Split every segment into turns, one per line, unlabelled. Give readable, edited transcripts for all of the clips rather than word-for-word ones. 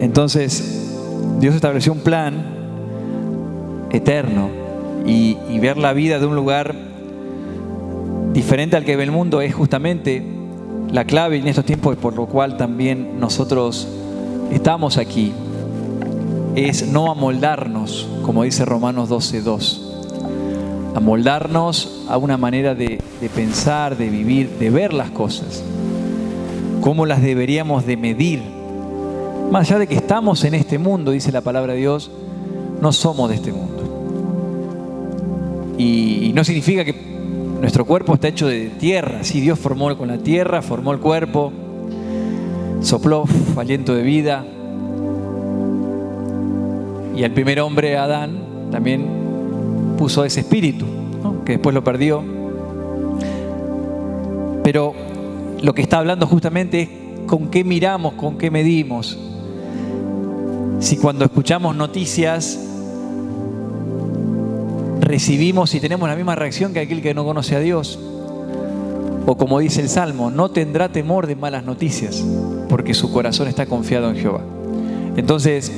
Entonces, Dios estableció un plan eterno y ver la vida de un lugar diferente al que ve el mundo es justamente la clave en estos tiempos, por lo cual también nosotros estamos aquí. Es no amoldarnos, como dice Romanos 12:2. Amoldarnos a una manera de pensar, de vivir, de ver las cosas, cómo las deberíamos de medir. Más allá de que estamos en este mundo, dice la palabra de Dios, no somos de este mundo. Y no significa que nuestro cuerpo está hecho de tierra. Sí, Dios formó con la tierra, formó el cuerpo, sopló aliento de vida. Y al primer hombre, Adán, también puso ese espíritu, ¿no? Que después lo perdió. Pero lo que está hablando justamente es con qué miramos, con qué medimos. Si cuando escuchamos noticias recibimos y tenemos la misma reacción que aquel que no conoce a Dios, o como dice el Salmo, no tendrá temor de malas noticias, porque su corazón está confiado en Jehová. Entonces,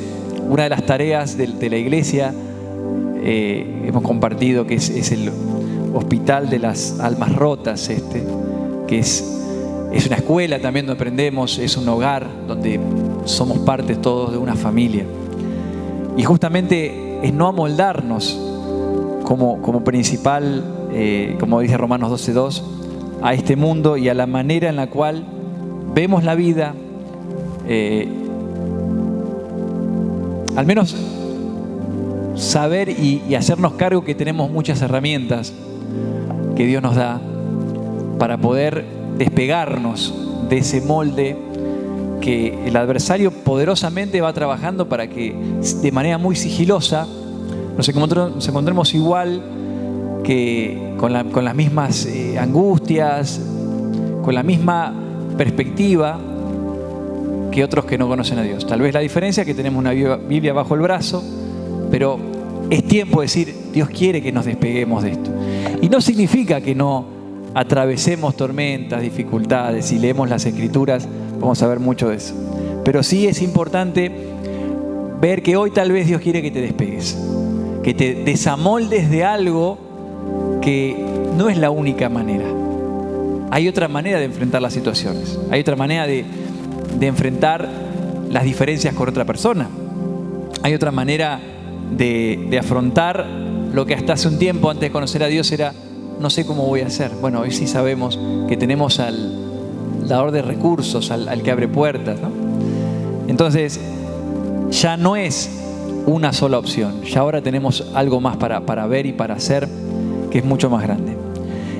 una de las tareas de la iglesia, hemos compartido que es el hospital de las almas rotas, que es una escuela también donde aprendemos, es un hogar donde somos parte todos de una familia. Y justamente es no amoldarnos como principal, como dice Romanos 12:2, a este mundo y a la manera en la cual vemos la vida, al menos saber y hacernos cargo que tenemos muchas herramientas que Dios nos da para poder despegarnos de ese molde que el adversario poderosamente va trabajando para que de manera muy sigilosa nos encontremos igual que con las mismas angustias, con la misma perspectiva que otros que no conocen a Dios. Tal vez la diferencia es que tenemos una Biblia bajo el brazo, pero es tiempo de decir, Dios quiere que nos despeguemos de esto. Y no significa que no atravesemos tormentas, dificultades. Si leemos las Escrituras vamos a ver mucho de eso. Pero sí es importante ver que hoy tal vez Dios quiere que te despegues, que te desamoldes de algo que no es la única manera. Hay otra manera de enfrentar las situaciones. Hay otra manera de enfrentar las diferencias con otra persona. Hay otra manera de afrontar lo que hasta hace un tiempo, antes de conocer a Dios, era no sé cómo voy a hacer. Bueno, hoy sí sabemos que tenemos al dador de recursos, al que abre puertas, ¿no? Entonces, ya no es una sola opción. Ya ahora tenemos algo más para ver y para hacer, que es mucho más grande.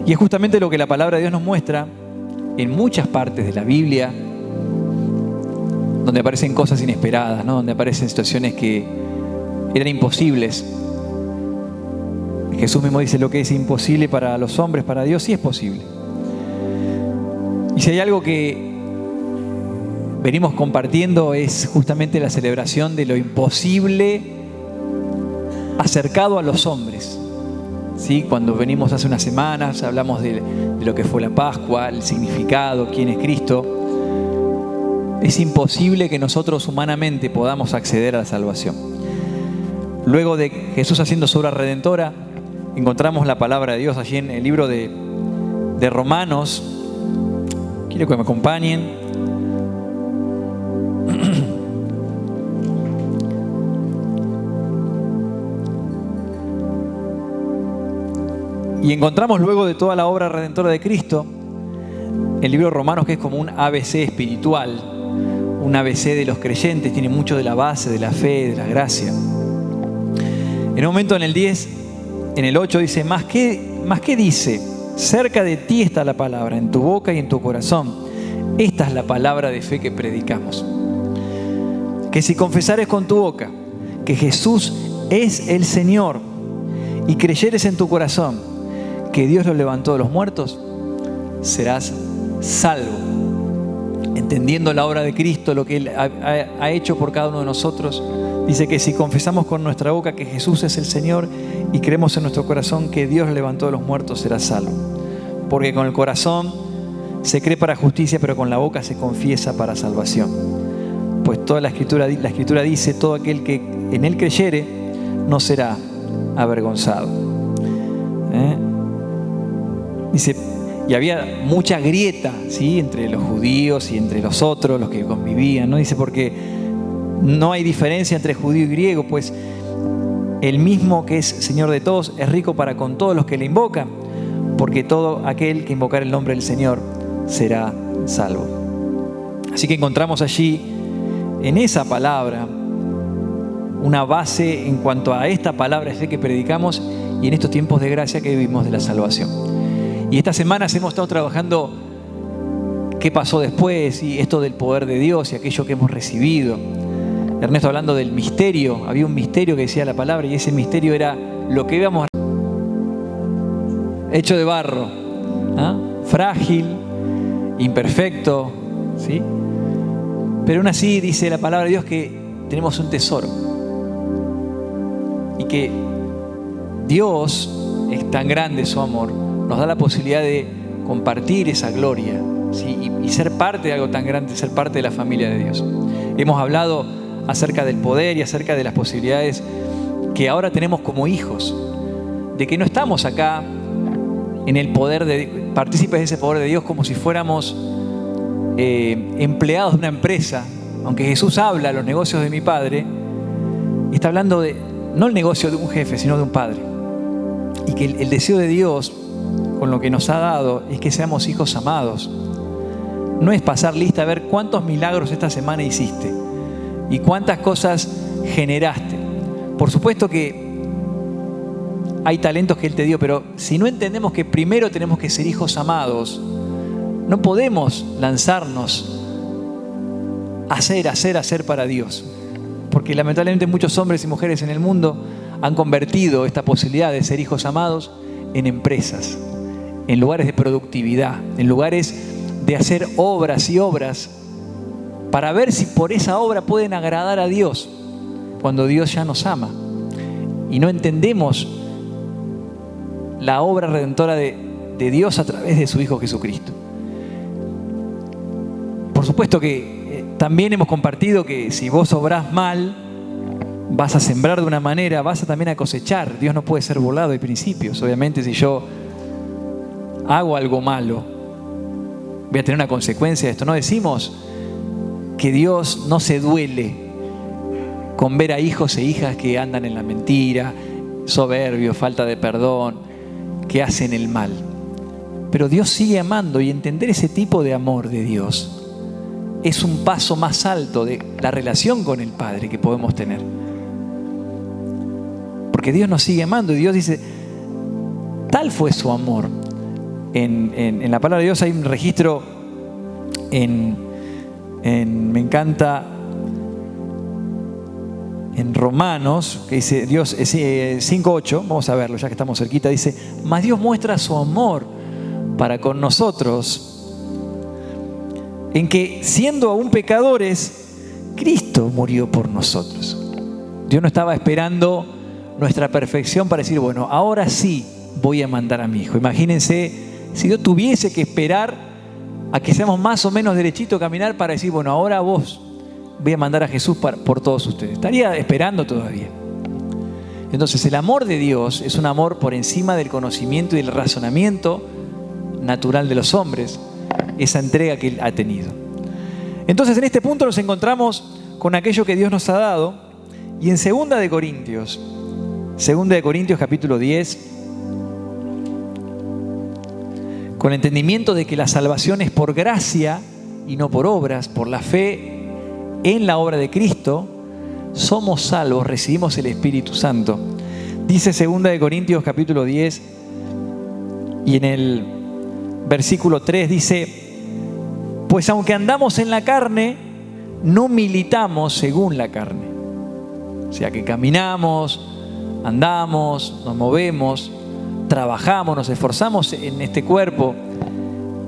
Y es justamente lo que la palabra de Dios nos muestra en muchas partes de la Biblia, donde aparecen cosas inesperadas, ¿no? Donde aparecen situaciones que eran imposibles. Jesús mismo dice, lo que es imposible para los hombres, para Dios sí es posible. Y si hay algo que venimos compartiendo es justamente la celebración de lo imposible acercado a los hombres. ¿Sí? Cuando venimos hace unas semanas hablamos de lo que fue la Pascua, el significado, quién es Cristo. Es imposible que nosotros humanamente podamos acceder a la salvación. Luego de Jesús haciendo su obra redentora, encontramos la palabra de Dios allí en el libro de Romanos. Quiero que me acompañen. Y encontramos luego de toda la obra redentora de Cristo, el libro de Romanos, que es como un ABC espiritual, un ABC de los creyentes, tiene mucho de la base, de la fe, de la gracia. En un momento en el 10, en el 8 dice, ¿más qué dice? Cerca de ti está la palabra, en tu boca y en tu corazón. Esta es la palabra de fe que predicamos. Que si confesares con tu boca que Jesús es el Señor y creyeres en tu corazón que Dios lo levantó de los muertos, serás salvo. Entendiendo la obra de Cristo, lo que Él ha hecho por cada uno de nosotros, dice que si confesamos con nuestra boca que Jesús es el Señor y creemos en nuestro corazón que Dios lo levantó de los muertos, serás salvo. Porque con el corazón se cree para justicia, pero con la boca se confiesa para salvación. pues toda la escritura dice, todo aquel que en él creyere no será avergonzado. Dice, y había mucha grieta, ¿sí?, entre los judíos y entre los otros, los que convivían, ¿no? Dice, porque no hay diferencia entre judío y griego, pues el mismo que es Señor de todos es rico para con todos los que le invocan, porque todo aquel que invocar el nombre del Señor será salvo. Así que encontramos allí, en esa palabra, una base en cuanto a esta palabra de fe que predicamos y en estos tiempos de gracia que vivimos de la salvación. Y estas semanas hemos estado trabajando qué pasó después y esto del poder de Dios y aquello que hemos recibido. Ernesto hablando del misterio, había un misterio que decía la palabra y ese misterio era lo que íbamos hecho de barro, frágil, imperfecto, ¿sí? Pero aún así dice la palabra de Dios que tenemos un tesoro y que Dios es tan grande su amor, nos da la posibilidad de compartir esa gloria, ¿sí? y ser parte de algo tan grande, ser parte de la familia de Dios. Hemos hablado acerca del poder y acerca de las posibilidades que ahora tenemos como hijos, de que no estamos acá en el poder de partícipes de ese poder de Dios como si fuéramos empleados de una empresa. Aunque Jesús habla de los negocios de mi Padre, está hablando de no el negocio de un jefe, sino de un padre. Y que el deseo de Dios con lo que nos ha dado es que seamos hijos amados. No es pasar lista a ver cuántos milagros esta semana hiciste y cuántas cosas generaste. Por supuesto que hay talentos que Él te dio, pero si no entendemos que primero tenemos que ser hijos amados, no podemos lanzarnos a hacer para Dios. Porque lamentablemente muchos hombres y mujeres en el mundo han convertido esta posibilidad de ser hijos amados en empresas, en lugares de productividad, en lugares de hacer obras y obras para ver si por esa obra pueden agradar a Dios, cuando Dios ya nos ama. Y no entendemos la obra redentora de Dios a través de su Hijo Jesucristo. Por supuesto que también hemos compartido que si vos obrás mal, vas a sembrar de una manera, vas a también a cosechar. Dios no puede ser burlado de principios. Obviamente, si yo hago algo malo, voy a tener una consecuencia de esto. No decimos que Dios no se duele con ver a hijos e hijas que andan en la mentira, soberbios, falta de perdón, que hacen el mal. Pero Dios sigue amando, y entender ese tipo de amor de Dios es un paso más alto de la relación con el Padre que podemos tener. Porque Dios nos sigue amando y Dios dice, tal fue su amor. En la palabra de Dios hay un registro me encanta, en Romanos, que dice Dios, 5:8, vamos a verlo ya que estamos cerquita, dice, mas Dios muestra su amor para con nosotros en que, siendo aún pecadores, Cristo murió por nosotros. Dios no estaba esperando nuestra perfección para decir, bueno, ahora sí voy a mandar a mi Hijo. Imagínense si Dios tuviese que esperar a que seamos más o menos derechitos caminar para decir, bueno, ahora vos voy a mandar a Jesús por todos ustedes. Estaría esperando todavía. Entonces el amor de Dios es un amor por encima del conocimiento y del razonamiento natural de los hombres, esa entrega que Él ha tenido. Entonces en este punto nos encontramos con aquello que Dios nos ha dado, y en 2 de Corintios capítulo 10, con el entendimiento de que la salvación es por gracia y no por obras, por la fe en la obra de Cristo, somos salvos, recibimos el Espíritu Santo. Dice 2 de Corintios capítulo 10 y en el versículo 3 dice, pues aunque andamos en la carne, no militamos según la carne. O sea que caminamos, andamos, nos movemos, trabajamos, nos esforzamos en este cuerpo.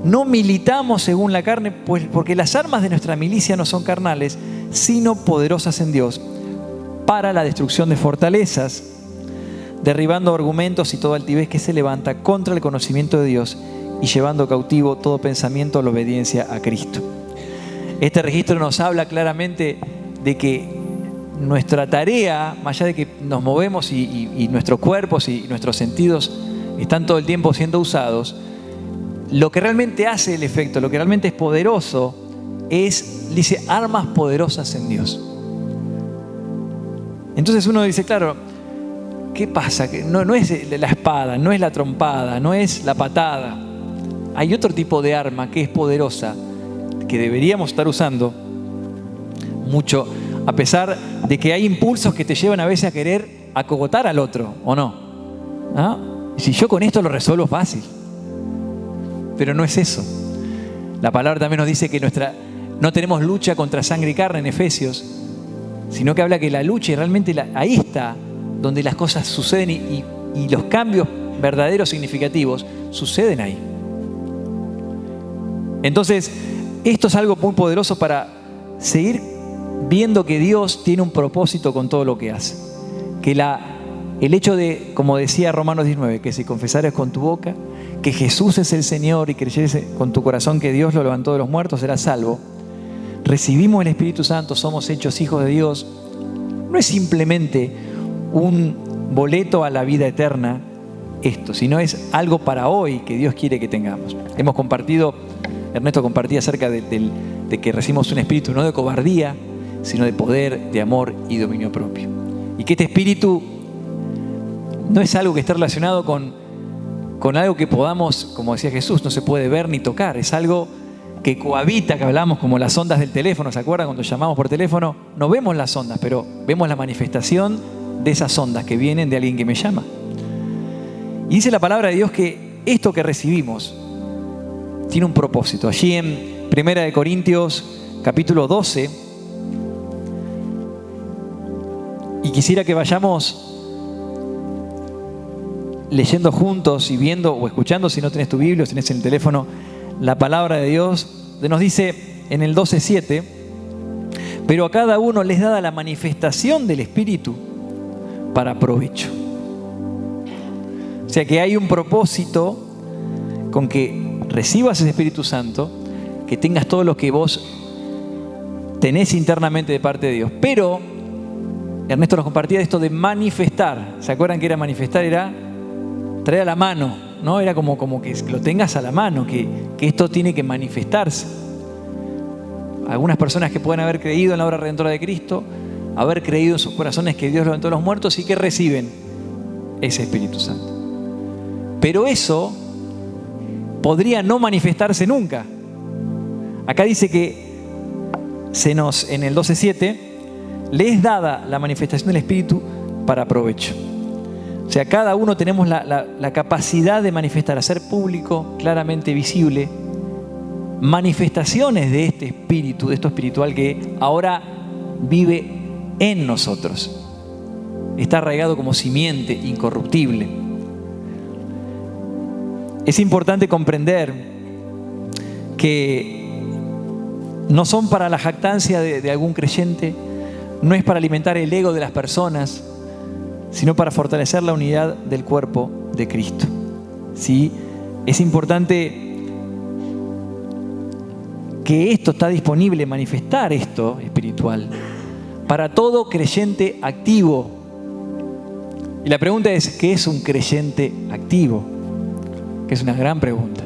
No militamos según la carne, pues porque las armas de nuestra milicia no son carnales, sino poderosas en Dios para la destrucción de fortalezas, derribando argumentos y toda altivez que se levanta contra el conocimiento de Dios y llevando cautivo todo pensamiento a la obediencia a Cristo. Este registro nos habla claramente de que nuestra tarea, más allá de que nos movemos y nuestros cuerpos y nuestros sentidos están todo el tiempo siendo usados, lo que realmente hace el efecto, lo que realmente es poderoso, es, dice, armas poderosas en Dios. Entonces uno dice, claro, ¿qué pasa? Que no es la espada, no es la trompada, no es la patada. Hay otro tipo de arma que es poderosa, que deberíamos estar usando mucho, a pesar de que hay impulsos que te llevan a veces a querer acogotar al otro, ¿o no? ¿Ah? Si yo con esto lo resuelvo fácil. Pero no es eso. La palabra también nos dice que no tenemos lucha contra sangre y carne en Efesios, sino que habla que la lucha, y realmente ahí está donde las cosas suceden y los cambios verdaderos significativos suceden ahí. Entonces, esto es algo muy poderoso para seguir viendo que Dios tiene un propósito con todo lo que hace. Que el hecho de, como decía Romanos 19, que si confesares con tu boca que Jesús es el Señor y creyeres con tu corazón que Dios lo levantó de los muertos, serás salvo. Recibimos el Espíritu Santo, somos hechos hijos de Dios. No es simplemente un boleto a la vida eterna esto, sino es algo para hoy que Dios quiere que tengamos. Hemos compartido, Ernesto compartía acerca de que recibimos un espíritu no de cobardía, sino de poder, de amor y dominio propio. Y que este espíritu no es algo que esté relacionado con algo que podamos, como decía Jesús, no se puede ver ni tocar. Es algo que cohabita, que hablamos como las ondas del teléfono. ¿Se acuerdan cuando llamamos por teléfono? No vemos las ondas, pero vemos la manifestación de esas ondas que vienen de alguien que me llama. Y dice la palabra de Dios que esto que recibimos tiene un propósito. Allí en 1 Corintios capítulo 12, y quisiera que vayamos leyendo juntos y viendo o escuchando, si no tenés tu Biblia o si tenés en el teléfono, la palabra de Dios. Nos dice en el 12:7, pero a cada uno les dada la manifestación del Espíritu para provecho. O sea que hay un propósito con que recibas ese Espíritu Santo, que tengas todo lo que vos tenés internamente de parte de Dios. Pero Ernesto nos compartía esto de manifestar. ¿Se acuerdan que era manifestar? Era traer a la mano, ¿no? Era como que lo tengas a la mano, que esto tiene que manifestarse. Algunas personas que pueden haber creído en la obra redentora de Cristo, haber creído en sus corazones que Dios levantó a los muertos y que reciben ese Espíritu Santo. Pero eso podría no manifestarse nunca. Acá dice que en el 12:7, le es dada la manifestación del Espíritu para provecho. O sea, cada uno tenemos la capacidad de manifestar, hacer público, claramente visible, manifestaciones de este espíritu, de esto espiritual que ahora vive en nosotros. Está arraigado como simiente incorruptible. Es importante comprender que no son para la jactancia de algún creyente, no es para alimentar el ego de las personas, sino para fortalecer la unidad del cuerpo de Cristo. ¿Sí? Es importante que esto está disponible, manifestar esto espiritual, para todo creyente activo. Y la pregunta es, ¿qué es un creyente activo? Que es una gran pregunta.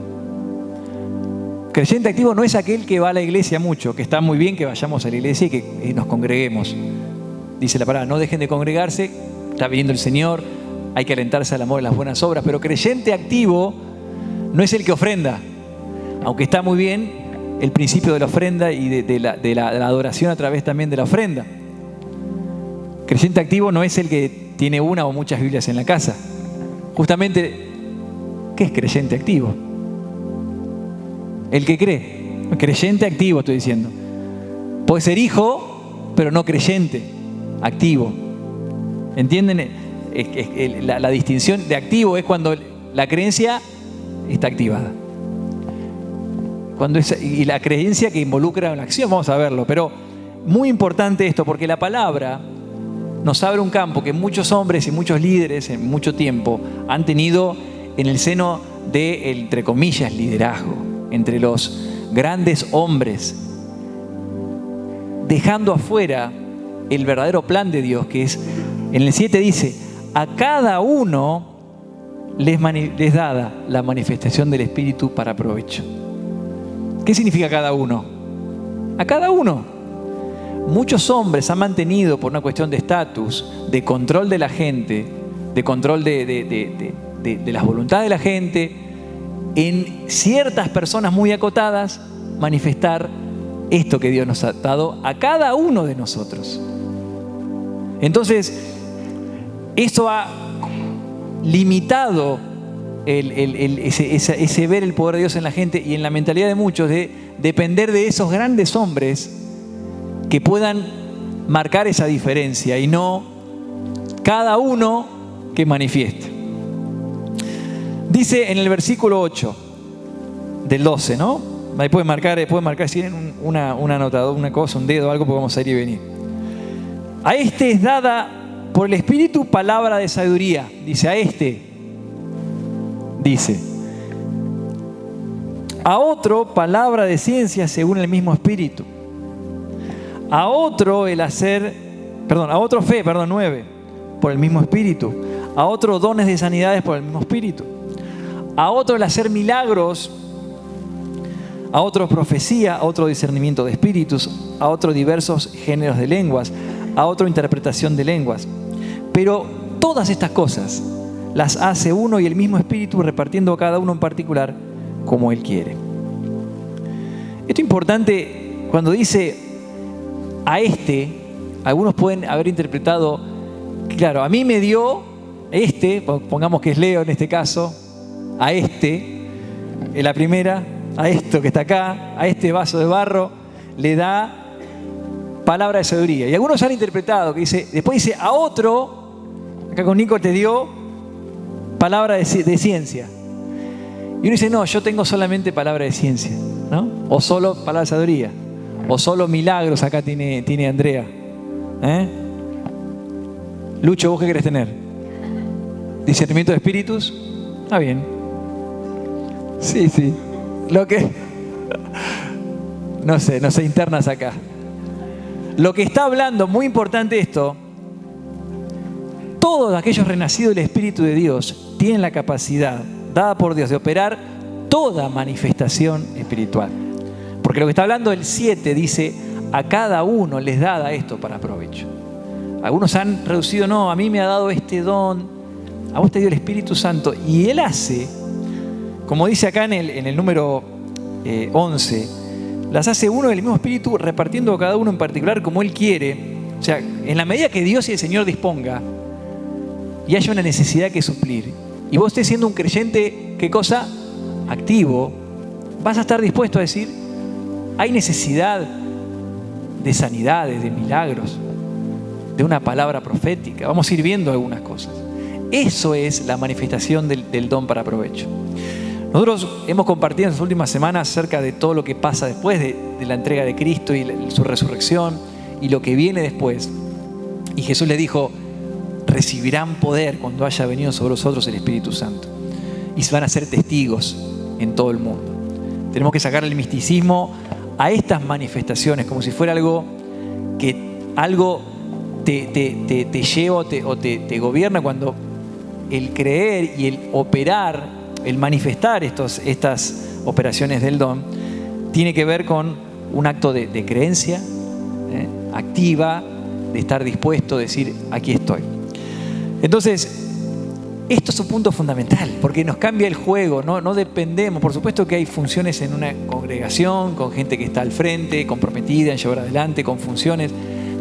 Creyente activo no es aquel que va a la iglesia mucho, que está muy bien que vayamos a la iglesia y que nos congreguemos. Dice la palabra, no dejen de congregarse, está viniendo el Señor, hay que alentarse al amor y las buenas obras, pero creyente activo no es el que ofrenda, aunque está muy bien el principio de la ofrenda y de la adoración a través también de la ofrenda. Creyente activo no es el que tiene una o muchas Biblias en la casa. Justamente, ¿qué es creyente activo? El que cree. Creyente activo, estoy diciendo. Puede ser hijo, pero no creyente activo. ¿Entienden? La distinción de activo es cuando la creencia está activada. Y la creencia que involucra una acción, vamos a verlo. Pero muy importante esto, porque la palabra nos abre un campo que muchos hombres y muchos líderes en mucho tiempo han tenido en el seno de, entre comillas, liderazgo. Entre los grandes hombres dejando afuera el verdadero plan de Dios, que es, en el 7 dice, a cada uno les dada la manifestación del Espíritu para provecho. ¿Qué significa cada uno? A cada uno. Muchos hombres han mantenido, por una cuestión de estatus, de control de la gente, de control de las voluntades de la gente, en ciertas personas muy acotadas, manifestar esto que Dios nos ha dado a cada uno de nosotros. Entonces, eso ha limitado ese ver el poder de Dios en la gente y en la mentalidad de muchos de depender de esos grandes hombres que puedan marcar esa diferencia y no cada uno que manifieste. Dice en el versículo 8 del 12, ¿no? Ahí pueden marcar si tienen una anotador, una cosa, un dedo, algo, porque vamos a ir y venir. A este es dada por el Espíritu palabra de sabiduría. Dice, a este. Dice. A otro palabra de ciencia según el mismo Espíritu. A otro a otro fe, 9, por el mismo Espíritu. A otro dones de sanidades por el mismo Espíritu. A otro el hacer milagros. A otro profecía, a otro discernimiento de espíritus, a otro diversos géneros de lenguas, a otro interpretación de lenguas. Pero todas estas cosas las hace uno y el mismo Espíritu, repartiendo a cada uno en particular como Él quiere. Esto es importante cuando dice a este, algunos pueden haber interpretado, claro, a mí me dio pongamos que es Leo en este caso, a en la primera, a esto que está acá, a este vaso de barro, le da palabra de sabiduría. Y algunos han interpretado que después dice a otro, acá con Nico te dio palabra de ciencia. Y uno dice, no, yo tengo solamente palabra de ciencia, ¿no? O solo palabra de sabiduría. O solo milagros, acá tiene Andrea. Lucho, ¿vos qué querés tener? ¿Discernimiento de espíritus? Está bien. Sí. Lo que... No sé, internas acá. Lo que está hablando, muy importante esto, todos aquellos renacidos del Espíritu de Dios tienen la capacidad dada por Dios de operar toda manifestación espiritual. Porque lo que está hablando el 7 dice, a cada uno les dada esto para provecho. Algunos han reducido, no, a mí me ha dado este don, a vos te dio el Espíritu Santo. Y Él hace, como dice acá en el número 11, las hace uno del mismo Espíritu, repartiendo a cada uno en particular como Él quiere. O sea, en la medida que Dios y el Señor disponga y haya una necesidad que suplir, y vos estés siendo un creyente, ¿qué cosa? Activo, vas a estar dispuesto a decir, hay necesidad de sanidades, de milagros, de una palabra profética. Vamos a ir viendo algunas cosas. Eso es la manifestación del don para provecho. Nosotros hemos compartido en las últimas semanas acerca de todo lo que pasa después de la entrega de Cristo y su resurrección y lo que viene después. Y Jesús le dijo, recibirán poder cuando haya venido sobre vosotros el Espíritu Santo. Y se van a ser testigos en todo el mundo. Tenemos que sacar el misticismo a estas manifestaciones, como si fuera algo que te lleva o te gobierna, cuando el creer y el operar, el manifestar estas operaciones del don, tiene que ver con un acto de creencia activa, de estar dispuesto a decir, aquí estoy. Entonces, esto es un punto fundamental, porque nos cambia el juego, no dependemos. Por supuesto que hay funciones en una congregación, con gente que está al frente, comprometida en llevar adelante, con funciones,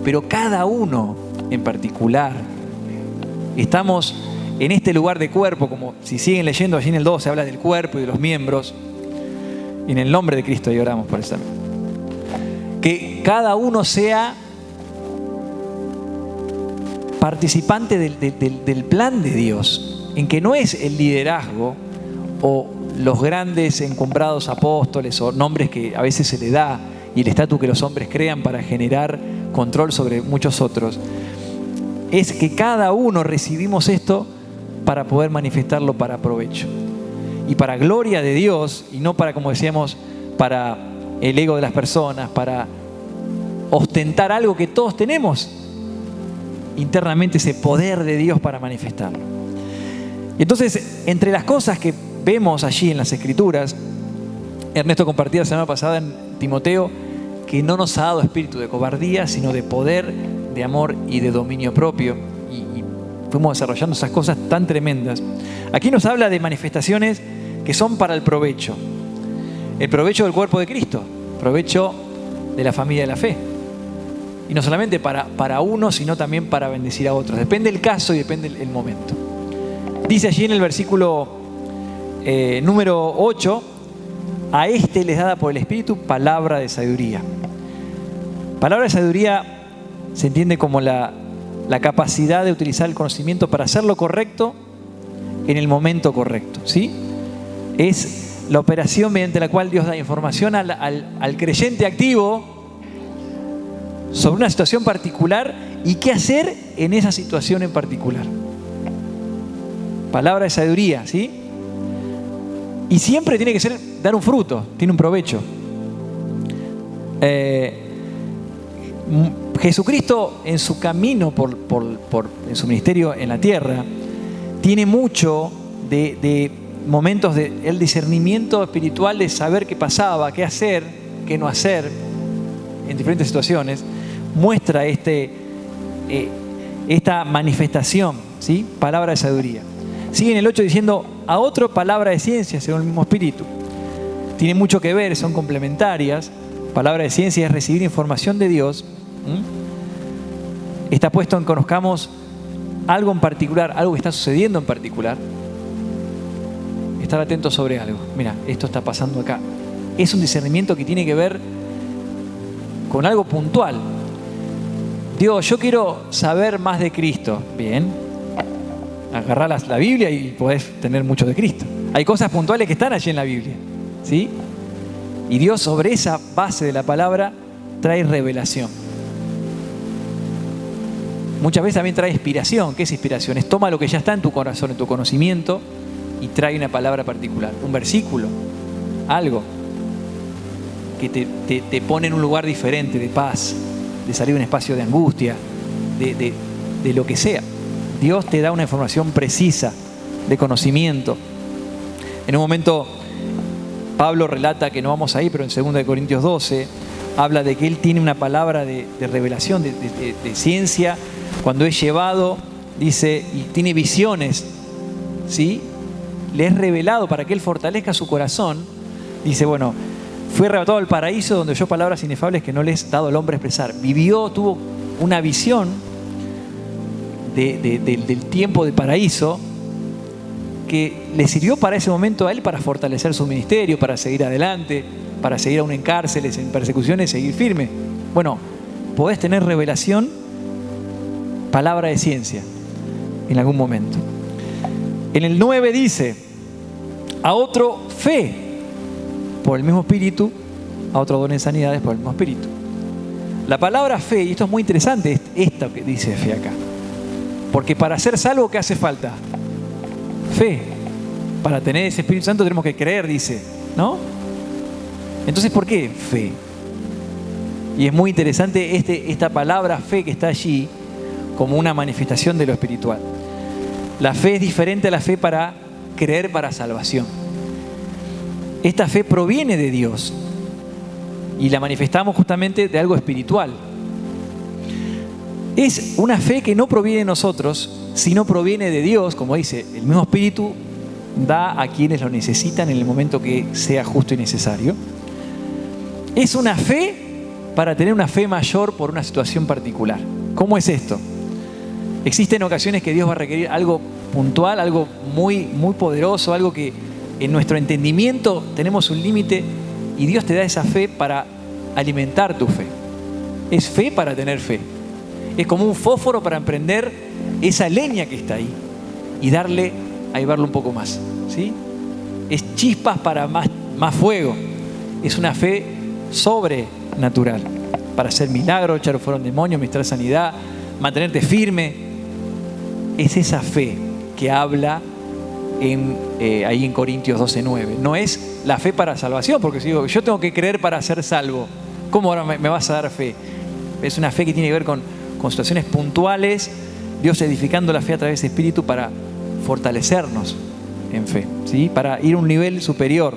pero cada uno en particular, estamos en este lugar de cuerpo, como si siguen leyendo allí en el 2, se habla del cuerpo y de los miembros, y en el nombre de Cristo y oramos por eso también. Que cada uno sea participante del plan de Dios, en que no es el liderazgo o los grandes encumbrados apóstoles o nombres que a veces se le da y el estatus que los hombres crean para generar control sobre muchos otros. Es que cada uno recibimos esto para poder manifestarlo para provecho y para gloria de Dios, y no para, como decíamos, para el ego de las personas, para ostentar algo que todos tenemos internamente, ese poder de Dios para manifestarlo. Y entonces, entre las cosas que vemos allí en las Escrituras, Ernesto compartía la semana pasada en Timoteo que no nos ha dado espíritu de cobardía, sino de poder, de amor y de dominio propio. Y fuimos desarrollando esas cosas tan tremendas. Aquí nos habla de manifestaciones que son para el provecho del cuerpo de Cristo, provecho de la familia de la fe. Y no solamente para uno, sino también para bendecir a otros. Depende el caso y depende el momento. Dice allí en el versículo número 8, a este les dada por el Espíritu palabra de sabiduría. Palabra de sabiduría se entiende como la capacidad de utilizar el conocimiento para hacer lo correcto en el momento correcto, ¿sí? Es la operación mediante la cual Dios da información al creyente activo sobre una situación particular y qué hacer en esa situación en particular. Palabra de sabiduría, ¿sí? Y siempre tiene que ser dar un fruto, tiene un provecho. Jesucristo en su camino en su ministerio en la tierra tiene mucho de momentos del discernimiento espiritual, de saber qué pasaba, qué hacer, qué no hacer en diferentes situaciones. Muestra esta manifestación, ¿sí? Palabra de sabiduría. Sigue en el 8 diciendo, a otro palabra de ciencia según el mismo Espíritu. Tiene mucho que ver, son complementarias. Palabra de ciencia es recibir información de Dios. Está puesto en conozcamos algo en particular, algo que está sucediendo en particular. Estar atento sobre algo. Mira, esto está pasando acá. Es un discernimiento que tiene que ver con algo puntual. Digo, yo quiero saber más de Cristo. Bien. Agarrás la Biblia y podés tener mucho de Cristo. Hay cosas puntuales que están allí en la Biblia, ¿sí? Y Dios sobre esa base de la palabra trae revelación. Muchas veces también trae inspiración. ¿Qué es inspiración? Es toma lo que ya está en tu corazón, en tu conocimiento, y trae una palabra particular, un versículo, algo que te pone en un lugar diferente, de paz, de salir de un espacio de angustia, de lo que sea. Dios te da una información precisa, de conocimiento. En un momento, Pablo relata, que no vamos ahí, pero en 2 Corintios 12, habla de que él tiene una palabra de revelación, de ciencia. Cuando es llevado, dice, y tiene visiones, ¿sí? Le es revelado para que él fortalezca su corazón. Dice, bueno, fue arrebatado al paraíso donde oyó palabras inefables que no les es dado al hombre expresar. Vivió, tuvo una visión del tiempo de paraíso que le sirvió para ese momento a él para fortalecer su ministerio, para seguir adelante, para seguir aún en cárceles, en persecuciones, seguir firme. Bueno, podés tener revelación, palabra de ciencia en algún momento. En el 9 dice, a otro fe por el mismo Espíritu, a otro don en sanidades por el mismo Espíritu. La palabra fe, y esto es muy interesante, es esto que dice fe acá. Porque para ser salvo, ¿qué hace falta? Fe. Para tener ese Espíritu Santo tenemos que creer, dice, ¿no? Entonces, ¿por qué fe? Y es muy interesante esta palabra fe que está allí como una manifestación de lo espiritual. La fe es diferente a la fe para creer para salvación. Esta fe proviene de Dios y la manifestamos justamente de algo espiritual. Es una fe que no proviene de nosotros, sino proviene de Dios, como dice, el mismo Espíritu da a quienes lo necesitan en el momento que sea justo y necesario. Es una fe para tener una fe mayor por una situación particular. ¿Cómo es esto? Existen ocasiones que Dios va a requerir algo puntual, algo muy, muy poderoso, algo que en nuestro entendimiento tenemos un límite, y Dios te da esa fe para alimentar tu fe. Es fe para tener fe. Es como un fósforo para emprender esa leña que está ahí y darle, a llevarlo un poco más, ¿sí? Es chispas para más fuego. Es una fe sobrenatural para hacer milagros, echar fuera un demonio, ministrar sanidad, mantenerte firme. Es esa fe que habla ahí en Corintios 12:9. No es la fe para salvación, porque si digo, yo tengo que creer para ser salvo, ¿cómo ahora me vas a dar fe? Es una fe que tiene que ver con situaciones puntuales, Dios edificando la fe a través del Espíritu para fortalecernos en fe, ¿sí? Para ir a un nivel superior.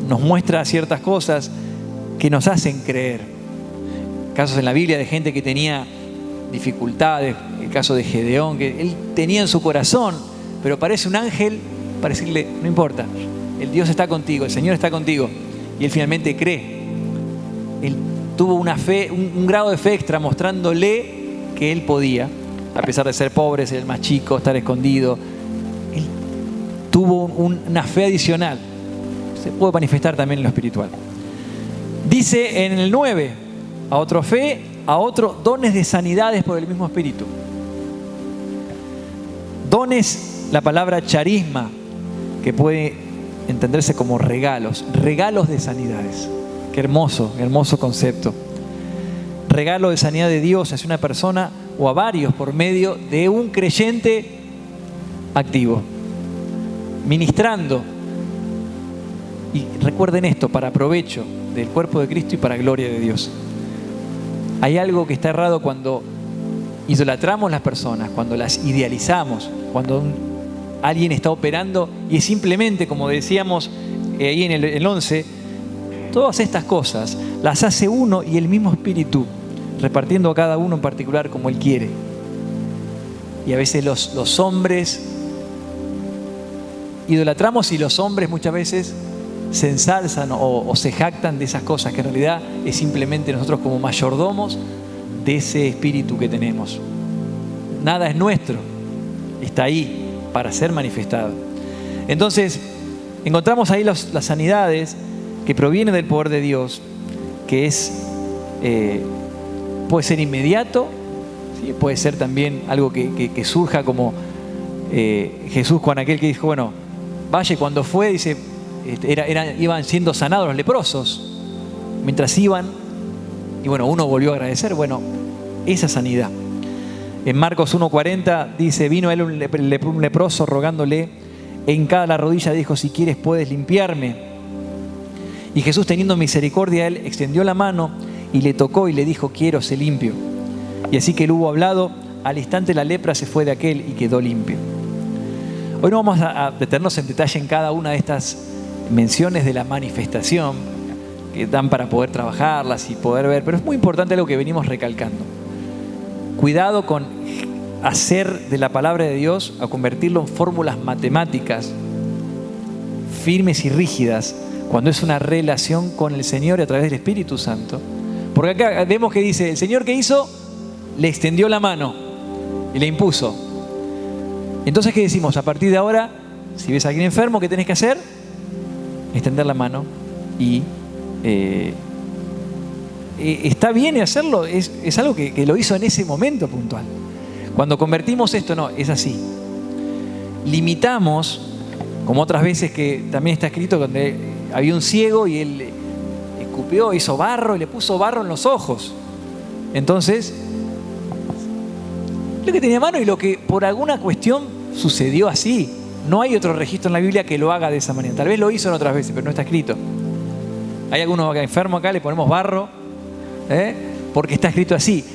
Nos muestra ciertas cosas que nos hacen creer. Casos en la Biblia de gente que tenía dificultades, el caso de Gedeón, que él tenía en su corazón, pero parece un ángel para decirle, no importa, el Dios está contigo, el Señor está contigo. Y él finalmente cree. Él tuvo una fe, un grado de fe extra mostrándole que él podía, a pesar de ser pobre, ser el más chico, estar escondido. Él tuvo una fe adicional. Se puede manifestar también en lo espiritual. Dice en el 9, a otro fe, a otro dones de sanidades por el mismo Espíritu. Dones, la palabra charisma, que puede entenderse como regalos de sanidades. Qué hermoso, hermoso concepto. Regalo de sanidad de Dios hacia una persona o a varios por medio de un creyente activo, ministrando. Y recuerden esto, para provecho del cuerpo de Cristo y para gloria de Dios. Hay algo que está errado cuando idolatramos las personas, cuando las idealizamos, cuando alguien está operando y es simplemente, como decíamos ahí en el 11, todas estas cosas las hace uno y el mismo Espíritu, repartiendo a cada uno en particular como Él quiere. Y a veces los hombres idolatramos y los hombres muchas veces se ensalzan o se jactan de esas cosas, que en realidad es simplemente nosotros como mayordomos de ese Espíritu que tenemos. Nada es nuestro, está ahí para ser manifestado. Entonces, encontramos ahí las sanidades que provienen del poder de Dios, que es puede ser inmediato, ¿sí? Puede ser también algo que surja como Jesús con aquel que dijo, bueno, vaya, cuando fue, dice, iban siendo sanados los leprosos mientras iban, y bueno, uno volvió a agradecer, bueno, esa sanidad. En Marcos 1:40 dice, vino a él un leproso rogándole, hincada la rodilla dijo, si quieres puedes limpiarme. Y Jesús, teniendo misericordia de él, extendió la mano y le tocó y le dijo, quiero, sé limpio. Y así que él hubo hablado, al instante la lepra se fue de aquel y quedó limpio. Hoy no vamos a detenernos en detalle en cada una de estas menciones de la manifestación, que dan para poder trabajarlas y poder ver, pero es muy importante algo que venimos recalcando. Cuidado con hacer de la palabra de Dios, a convertirlo en fórmulas matemáticas firmes y rígidas, cuando es una relación con el Señor a través del Espíritu Santo. Porque acá vemos que dice, el Señor, ¿qué hizo? Le extendió la mano y le impuso. Entonces, ¿qué decimos? A partir de ahora, si ves a alguien enfermo, ¿qué tenés que hacer? Extender la mano y está bien hacerlo, es algo que lo hizo en ese momento puntual. Cuando convertimos esto, no, es así. Limitamos, como otras veces que también está escrito, donde había un ciego y él escupió, hizo barro y le puso barro en los ojos. Entonces, lo que tenía mano y lo que por alguna cuestión sucedió así. No hay otro registro en la Biblia que lo haga de esa manera. Tal vez lo hizo en otras veces, pero no está escrito. Hay algunos acá enfermos, acá le ponemos barro, porque está escrito así.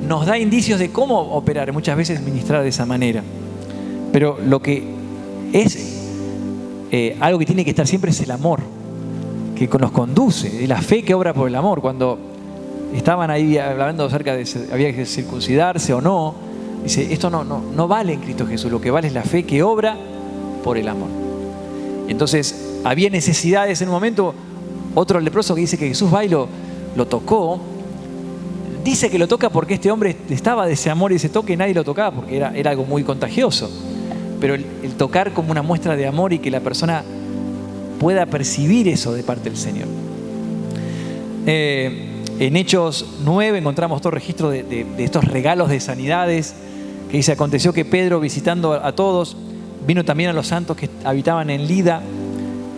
Nos da indicios de cómo operar, muchas veces ministrar de esa manera. Pero lo que es algo que tiene que estar siempre es el amor, que nos conduce, la fe que obra por el amor. Cuando estaban ahí hablando acerca de si había que circuncidarse o no, dice, esto no vale en Cristo Jesús, lo que vale es la fe que obra por el amor. Entonces, había necesidades en un momento. Otro leproso que dice que Jesús va y lo tocó, dice que lo toca porque este hombre estaba de ese amor y ese toque, nadie lo tocaba porque era algo muy contagioso. Pero el tocar como una muestra de amor y que la persona pueda percibir eso de parte del Señor. En Hechos 9 encontramos todo registro de estos regalos de sanidades, que dice, aconteció que Pedro, visitando a todos, vino también a los santos que habitaban en Lida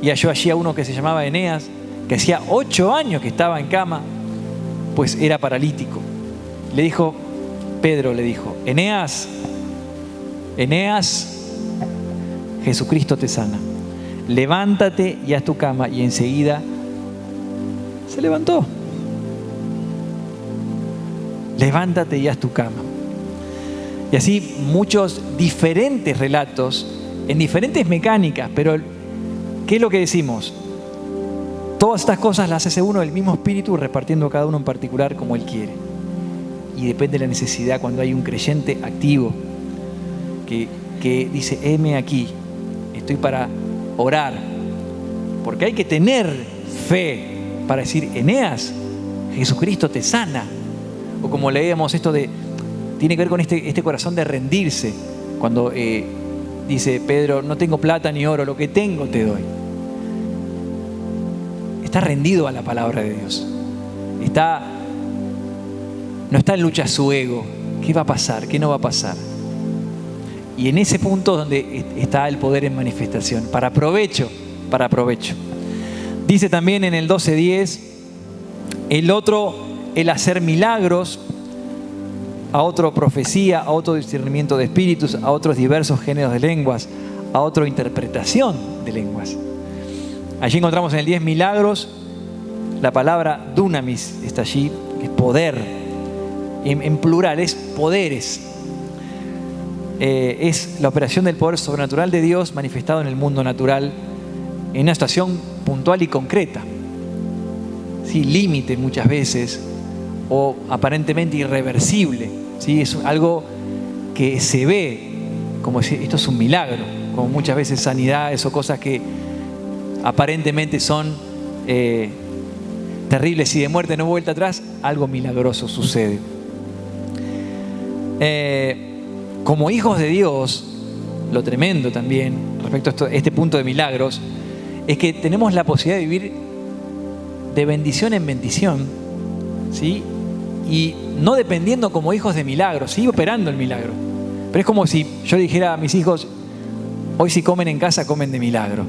y halló allí a uno que se llamaba Eneas, que hacía 8 años que estaba en cama, pues era paralítico. Pedro le dijo, Eneas, Jesucristo te sana. Levántate y haz tu cama. Y enseguida se levantó. levántate y haz tu cama. Y así muchos diferentes relatos, en diferentes mecánicas, pero ¿qué es lo que decimos? Todas estas cosas las hace uno del mismo espíritu, repartiendo cada uno en particular como Él quiere. Y depende de la necesidad. Cuando hay un creyente activo que dice, heme aquí, estoy para orar. Porque hay que tener fe para decir, Eneas, Jesucristo te sana. O como leemos esto tiene que ver con este corazón de rendirse. Cuando dice Pedro, no tengo plata ni oro, lo que tengo te doy. Está rendido a la palabra de Dios. No está en lucha su ego. ¿Qué va a pasar? ¿Qué no va a pasar? Y en ese punto donde está el poder en manifestación. Para provecho. Dice también en el 12:10, el hacer milagros, a otro profecía, a otro discernimiento de espíritus, a otros diversos géneros de lenguas, a otro interpretación de lenguas. Allí encontramos en el 10 milagros, la palabra dunamis está allí, que es poder, en plural, es poderes. Es la operación del poder sobrenatural de Dios manifestado en el mundo natural, en una situación puntual y concreta. ¿Sí? Límite muchas veces, o aparentemente irreversible. ¿Sí? Es algo que se ve como decir, esto es un milagro, como muchas veces sanidades o cosas que aparentemente son terribles y de muerte no hay vuelta atrás, algo milagroso sucede. Como hijos de Dios, lo tremendo también respecto a este punto de milagros es que tenemos la posibilidad de vivir de bendición en bendición, ¿sí? Y no dependiendo como hijos de milagros, sigue operando el milagro. Pero es como si yo dijera a mis hijos, hoy si comen en casa, comen de milagro.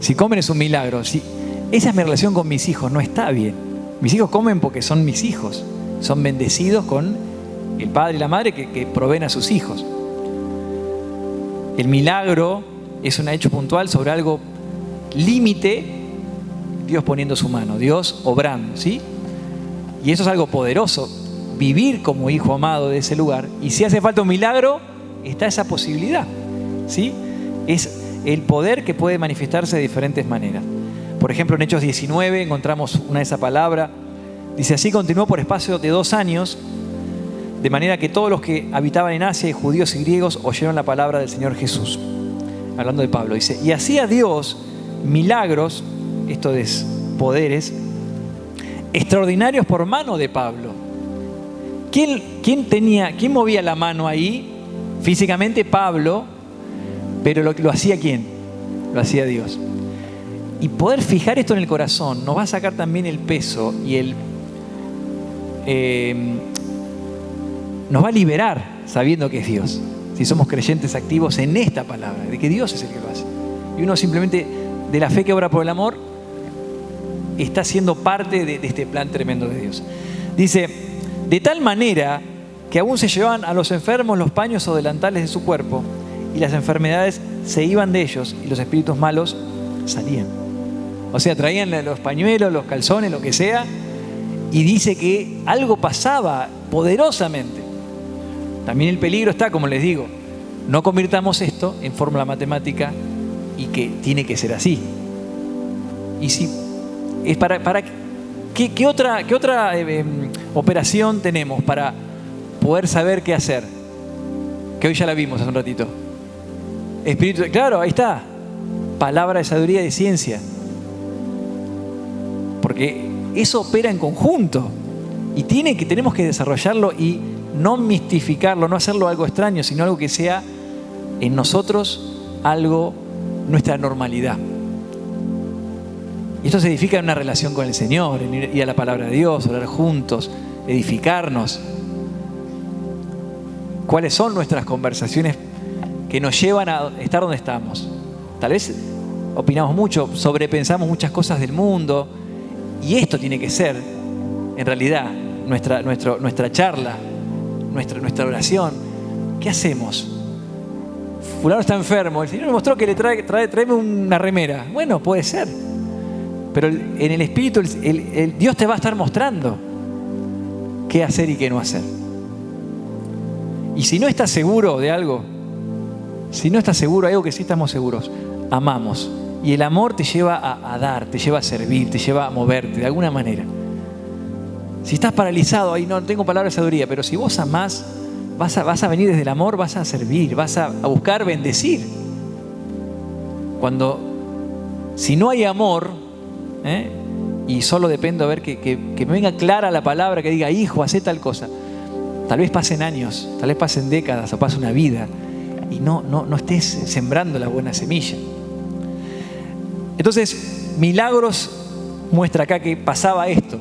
Si comen es un milagro. Esa es mi relación con mis hijos, no está bien. Mis hijos comen porque son mis hijos. Son bendecidos con el padre y la madre que proveen a sus hijos. El milagro es un hecho puntual sobre algo límite, Dios poniendo su mano, Dios obrando, ¿sí? Y eso es algo poderoso, vivir como hijo amado de ese lugar. Y si hace falta un milagro, está esa posibilidad, ¿sí? Es el poder que puede manifestarse de diferentes maneras. Por ejemplo, en Hechos 19 encontramos una de esa palabra. Dice, así continuó por espacio de 2 años, de manera que todos los que habitaban en Asia, y judíos y griegos, oyeron la palabra del Señor Jesús. Hablando de Pablo, dice, y hacía Dios milagros, esto es poderes, extraordinarios por mano de Pablo. ¿Quién movía la mano ahí? Físicamente Pablo, pero lo hacía ¿quién? Lo hacía Dios. Y poder fijar esto en el corazón nos va a sacar también el peso y nos va a liberar sabiendo que es Dios. Si somos creyentes activos en esta palabra, de que Dios es el que lo hace. Y uno simplemente, de la fe que obra por el amor, está siendo parte de este plan tremendo de Dios. Dice, de tal manera que aún se llevaban a los enfermos los paños o delantales de su cuerpo, y las enfermedades se iban de ellos, y los espíritus malos salían. O sea, traían los pañuelos, los calzones, lo que sea, y dice que algo pasaba poderosamente. También el peligro está, como les digo, no convirtamos esto en fórmula matemática y que tiene que ser así. Y si es ¿qué otra operación tenemos para poder saber qué hacer? Que hoy ya la vimos hace un ratito. Espíritu, claro, ahí está. Palabra de sabiduría y de ciencia. Porque eso opera en conjunto. Y tenemos que desarrollarlo y no mistificarlo, no hacerlo algo extraño, sino algo que sea en nosotros algo, nuestra normalidad. Y esto se edifica en una relación con el Señor, en ir a la palabra de Dios, orar juntos, edificarnos. ¿Cuáles son nuestras conversaciones que nos llevan a estar donde estamos? Tal vez opinamos mucho, sobrepensamos muchas cosas del mundo, y esto tiene que ser, en realidad, nuestra charla, nuestra oración. ¿Qué hacemos? Fulano está enfermo, el Señor me mostró que le tráeme una remera. Bueno, puede ser. Pero en el Espíritu, Dios te va a estar mostrando. qué hacer y qué no hacer. Y si no estás seguro de algo, si no estás seguro, hay algo que sí estamos seguros, amamos. Y el amor te lleva a dar, te lleva a servir, te lleva a moverte de alguna manera. Si estás paralizado, ahí no tengo palabra de sabiduría, pero si vos amás, vas a venir desde el amor, vas a servir, vas a buscar bendecir. Si no hay amor, y solo dependo a ver que me venga clara la palabra, que diga, hijo, hacé tal cosa. Tal vez pasen años, tal vez pasen décadas o pase una vida y no estés sembrando la buena semilla. Entonces, Milagros muestra acá que pasaba esto,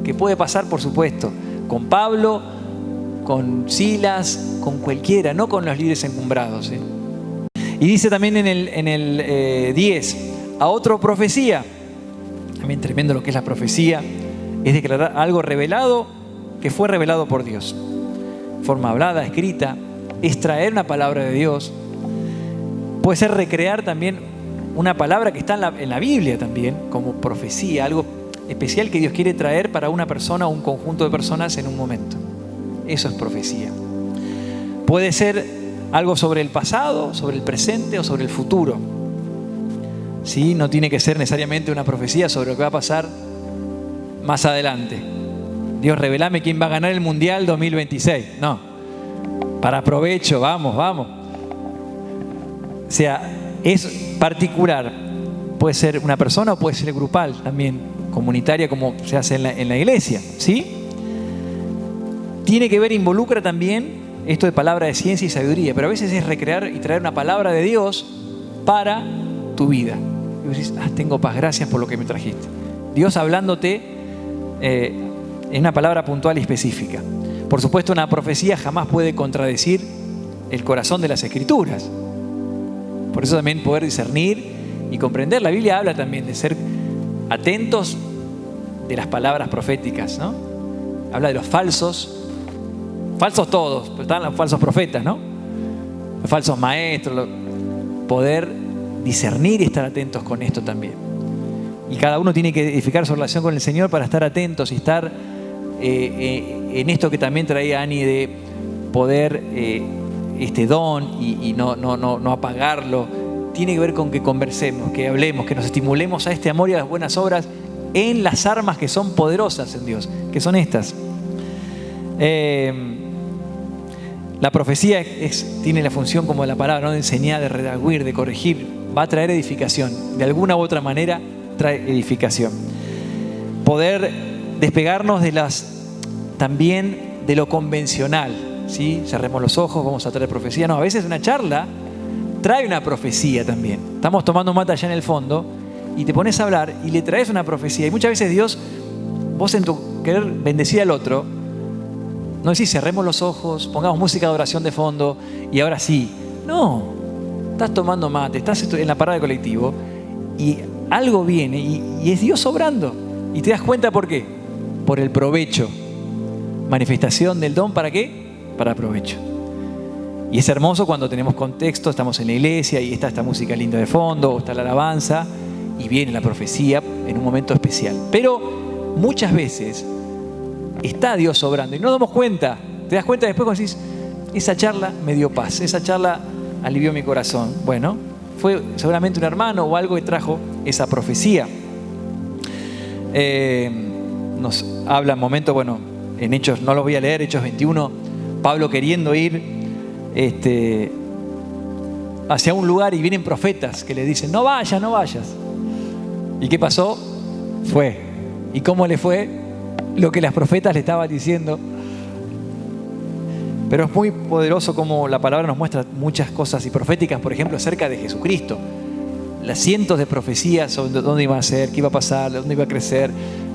que puede pasar, por supuesto, con Pablo, con Silas, con cualquiera, no con los líderes encumbrados. Y dice también en el 10, a otro profecía. También tremendo lo que es la profecía, es declarar algo revelado que fue revelado por Dios. Forma hablada, escrita, es traer una palabra de Dios. Puede ser recrear también una palabra que está en la Biblia también, como profecía, algo especial que Dios quiere traer para una persona o un conjunto de personas en un momento. Eso es profecía. Puede ser algo sobre el pasado, sobre el presente o sobre el futuro. ¿Sí? No tiene que ser necesariamente una profecía sobre lo que va a pasar más adelante. Dios, revelame quién va a ganar el Mundial 2026. No, para provecho, vamos. O sea, es particular. Puede ser una persona o puede ser grupal también, comunitaria, como se hace en la iglesia. ¿Sí? Tiene que ver, involucra también esto de palabra de ciencia y sabiduría, pero a veces es recrear y traer una palabra de Dios para tu vida. Y vos decís, tengo paz, gracias por lo que me trajiste. Dios hablándote en una palabra puntual y específica. Por supuesto, una profecía jamás puede contradecir el corazón de las Escrituras. Por eso también poder discernir y comprender. La Biblia habla también de ser atentos de las palabras proféticas, ¿no? Habla de los falsos todos, pero están los falsos profetas, ¿no? Los falsos maestros, poder discernir y estar atentos con esto también. Y cada uno tiene que edificar su relación con el Señor para estar atentos y estar en esto que también traía Ani, de poder este don y no apagarlo. Tiene que ver con que conversemos, que hablemos, que nos estimulemos a este amor y a las buenas obras en las armas que son poderosas en Dios, que son estas. La profecía tiene la función como la palabra, ¿no? De enseñar, de redarguir, de corregir. Va a traer edificación. De alguna u otra manera trae edificación. Poder despegarnos también de lo convencional, ¿sí? Cerremos los ojos, vamos a traer profecía. No, a veces una charla trae una profecía también. Estamos tomando mate allá en el fondo y te pones a hablar y le traes una profecía. Y muchas veces Dios, vos en tu querer bendecir al otro, no decís cerremos los ojos, pongamos música de oración de fondo y ahora sí. No, estás tomando mate, estás en la parada de colectivo y algo viene y es Dios obrando. Y te das cuenta ¿por qué? Por el provecho. Manifestación del don, ¿para qué? Para provecho. Y es hermoso cuando tenemos contexto, estamos en la iglesia y está esta música linda de fondo, o está la alabanza y viene la profecía en un momento especial. Pero muchas veces está Dios obrando y no nos damos cuenta. Te das cuenta después cuando decís, esa charla me dio paz, esa charla alivió mi corazón. Bueno, fue seguramente un hermano o algo que trajo esa profecía. Nos habla un momento, bueno, en Hechos, no los voy a leer, Hechos 21, Pablo queriendo ir hacia un lugar y vienen profetas que le dicen, no vayas. ¿Y qué pasó? Fue. ¿Y cómo le fue? Lo que las profetas le estaban diciendo. Pero es muy poderoso como la palabra nos muestra muchas cosas y proféticas, por ejemplo, acerca de Jesucristo. Las cientos de profecías sobre dónde iba a ser, qué iba a pasar, dónde iba a crecer,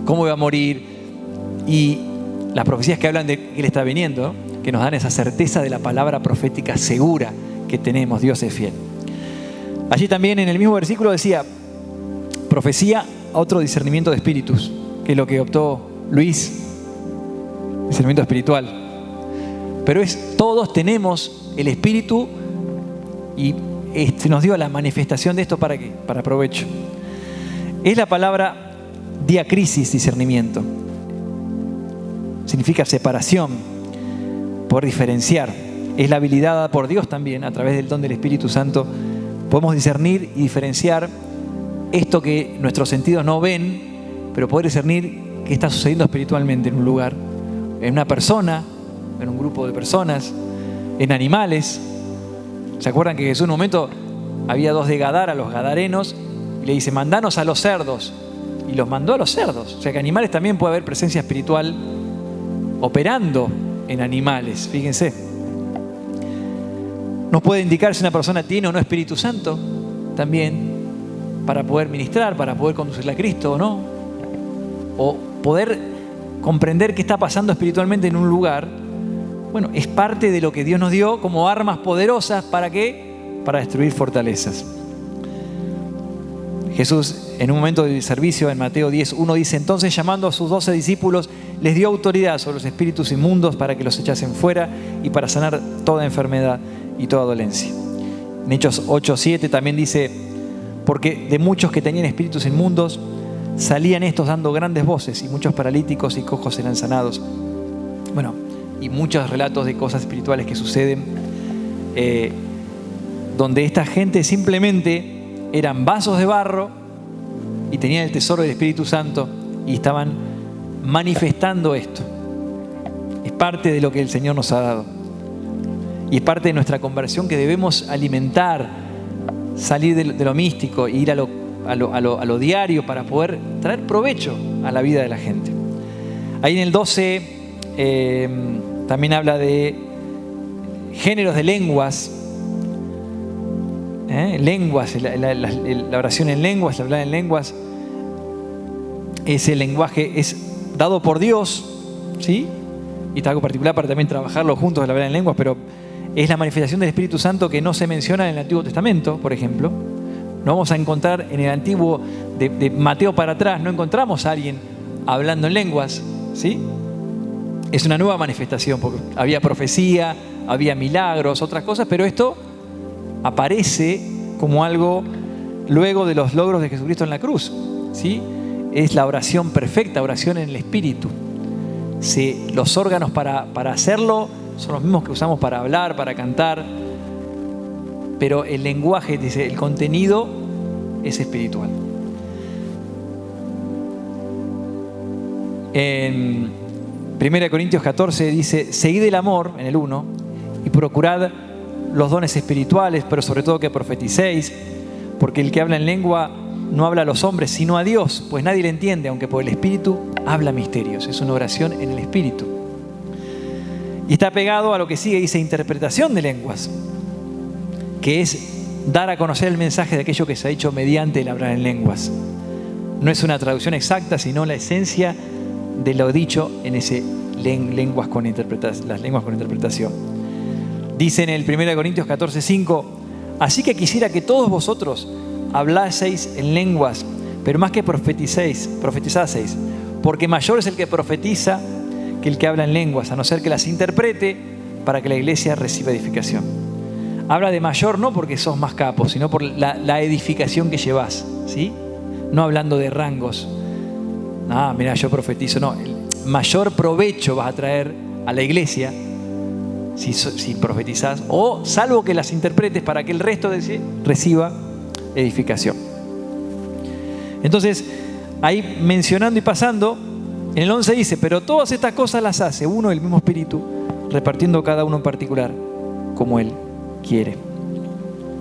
cómo iba a morir. Y las profecías que hablan de que Él está viniendo, que nos dan esa certeza de la palabra profética segura que tenemos. Dios es fiel. Allí también en el mismo versículo decía, profecía, otro discernimiento de espíritus, que es lo que optó Luis, discernimiento espiritual. Pero todos tenemos el espíritu y nos dio la manifestación de esto ¿para qué? Para provecho. Es la palabra diacrisis, discernimiento. significa separación, poder diferenciar. Es la habilidad dada por Dios también, a través del don del Espíritu Santo. Podemos discernir y diferenciar esto que nuestros sentidos no ven, pero poder discernir qué está sucediendo espiritualmente en un lugar, en una persona, en un grupo de personas, en animales. ¿Se acuerdan que Jesús en un momento había dos de Gadara, los gadarenos, y le dice, mandanos a los cerdos? Y los mandó a los cerdos. O sea que animales también puede haber presencia espiritual operando en animales, fíjense. Nos puede indicar si una persona tiene o no Espíritu Santo también, para poder ministrar, para poder conducirla a Cristo o no, o poder comprender qué está pasando espiritualmente en un lugar. Bueno, es parte de lo que Dios nos dio como armas poderosas. ¿Para qué? Para destruir fortalezas. Jesús, en un momento de servicio en Mateo 10:1 dice, entonces llamando a sus 12 discípulos, les dio autoridad sobre los espíritus inmundos para que los echasen fuera y para sanar toda enfermedad y toda dolencia. En Hechos 8:7 también dice, porque de muchos que tenían espíritus inmundos, salían estos dando grandes voces y muchos paralíticos y cojos eran sanados. Bueno, y muchos relatos de cosas espirituales que suceden, donde esta gente simplemente eran vasos de barro y tenían el tesoro del Espíritu Santo y estaban manifestando esto. Es parte de lo que el Señor nos ha dado. Y es parte de nuestra conversión que debemos alimentar, salir de lo místico e ir a lo diario para poder traer provecho a la vida de la gente. Ahí en el 12 también habla de géneros de lenguas. Lenguas, la oración en lenguas, la hablar en lenguas. Ese lenguaje es dado por Dios, ¿sí? Y está algo particular para también trabajarlo juntos, el hablar en lenguas, pero es la manifestación del Espíritu Santo que no se menciona en el Antiguo Testamento, por ejemplo. No vamos a encontrar en el Antiguo, de Mateo para atrás, no encontramos a alguien hablando en lenguas, ¿sí? Es una nueva manifestación, porque había profecía, había milagros, otras cosas, pero esto aparece como algo luego de los logros de Jesucristo en la cruz, ¿sí? Es la oración perfecta, oración en el Espíritu. Los órganos para hacerlo son los mismos que usamos para hablar, para cantar, pero el lenguaje, dice, el contenido es espiritual. En 1 Corintios 14 dice, seguid el amor, en el 1, y procurad los dones espirituales, pero sobre todo que profeticéis, porque el que habla en lengua no habla a los hombres, sino a Dios, pues nadie le entiende, aunque por el Espíritu habla misterios. Es una oración en el Espíritu. Y está pegado a lo que sigue, dice interpretación de lenguas, que es dar a conocer el mensaje de aquello que se ha dicho mediante el hablar en lenguas. No es una traducción exacta, sino la esencia de lo dicho en ese lenguas con interpretación, las lenguas con interpretación. Dice en el 1 Corintios 14:5, así que quisiera que todos vosotros hablaseis en lenguas, pero más que profetizaseis, porque mayor es el que profetiza que el que habla en lenguas, a no ser que las interprete para que la iglesia reciba edificación. Habla de mayor no porque sos más capo, sino por la edificación que llevas, ¿sí? No hablando de rangos. Mira, yo profetizo. No, el mayor provecho vas a traer a la iglesia si profetizás, o salvo que las interpretes para que el resto reciba edificación. Entonces, ahí mencionando y pasando, en el 11 dice, pero todas estas cosas las hace uno y el mismo Espíritu, repartiendo cada uno en particular, como Él quiere.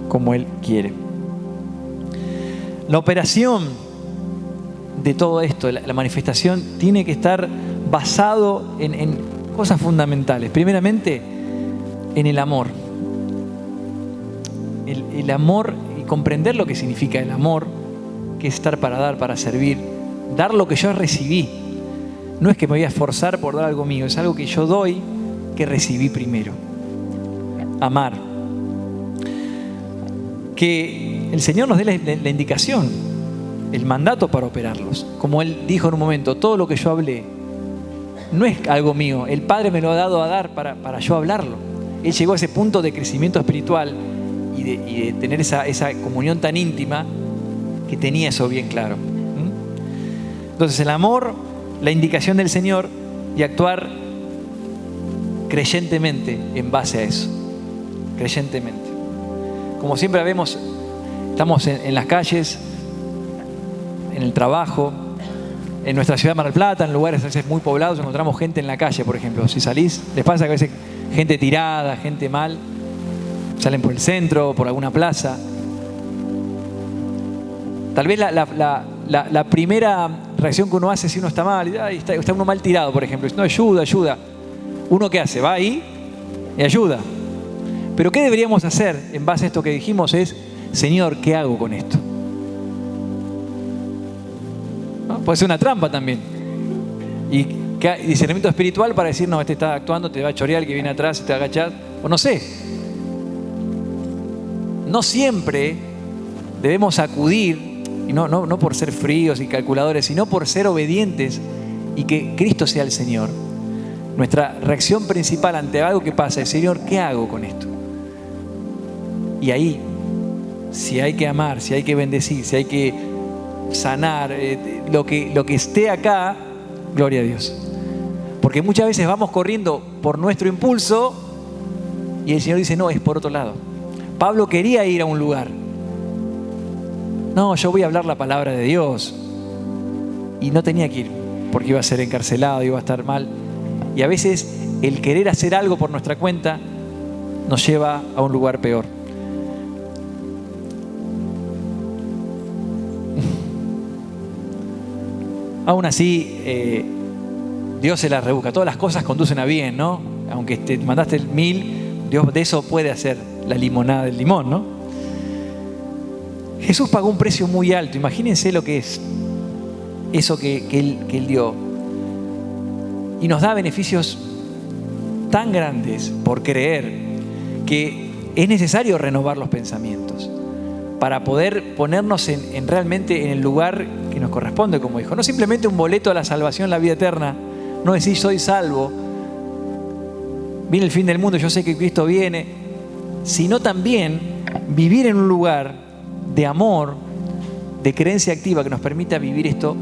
Como Él quiere. La operación de todo esto, la manifestación, tiene que estar basado en cosas fundamentales. Primeramente, en el amor. El amor y comprender lo que significa el amor, que es estar para dar, para servir, dar lo que yo recibí. No es que me voy a esforzar por dar algo mío, es algo que yo doy, que recibí primero. Amar. Que el Señor nos dé la indicación, el mandato para operarlos. Como Él dijo en un momento, todo lo que yo hablé no es algo mío, el Padre me lo ha dado a dar para yo hablarlo. Él llegó a ese punto de crecimiento espiritual y de tener esa comunión tan íntima que tenía eso bien claro. Entonces el amor, la indicación del Señor, y actuar creyentemente en base a eso. Creyentemente. Como siempre vemos, estamos en las calles, en el trabajo, en nuestra ciudad de Mar del Plata, en lugares a veces muy poblados, encontramos gente en la calle, por ejemplo. Si salís, les pasa que a veces gente tirada, gente mal, salen por el centro, por alguna plaza. Tal vez la primera reacción que uno hace si uno está mal, está uno mal tirado, por ejemplo, no, ayuda. ¿Uno qué hace? Va ahí y ayuda. Pero ¿qué deberíamos hacer en base a esto que dijimos? Es, Señor, ¿qué hago con esto? ¿No? Puede ser una trampa también. Y discernimiento espiritual para decir, no, este está actuando, te va a chorear, el que viene atrás, te va a agachar, o no sé. No siempre debemos acudir, y no por ser fríos y calculadores, sino por ser obedientes y que Cristo sea el Señor. Nuestra reacción principal ante algo que pasa es, Señor, ¿qué hago con esto? Y ahí, si hay que amar, si hay que bendecir, si hay que sanar, lo que esté acá, gloria a Dios. Porque muchas veces vamos corriendo por nuestro impulso y el Señor dice, no, es por otro lado. Pablo quería ir a un lugar. No, yo voy a hablar la palabra de Dios. Y no tenía que ir, porque iba a ser encarcelado, iba a estar mal. Y a veces el querer hacer algo por nuestra cuenta nos lleva a un lugar peor. Aún así, Dios se las rebusca. Todas las cosas conducen a bien, ¿no? Aunque te mandaste 1000, Dios de eso puede hacer la limonada del limón, ¿no? Jesús pagó un precio muy alto. Imagínense lo que es eso que Él dio. Y nos da beneficios tan grandes por creer que es necesario renovar los pensamientos para poder ponernos realmente en el lugar que nos corresponde, como dijo. No simplemente un boleto a la salvación, la vida eterna. No decir soy salvo, viene el fin del mundo, yo sé que Cristo viene. Sino también vivir en un lugar de amor, de creencia activa que nos permita vivir esto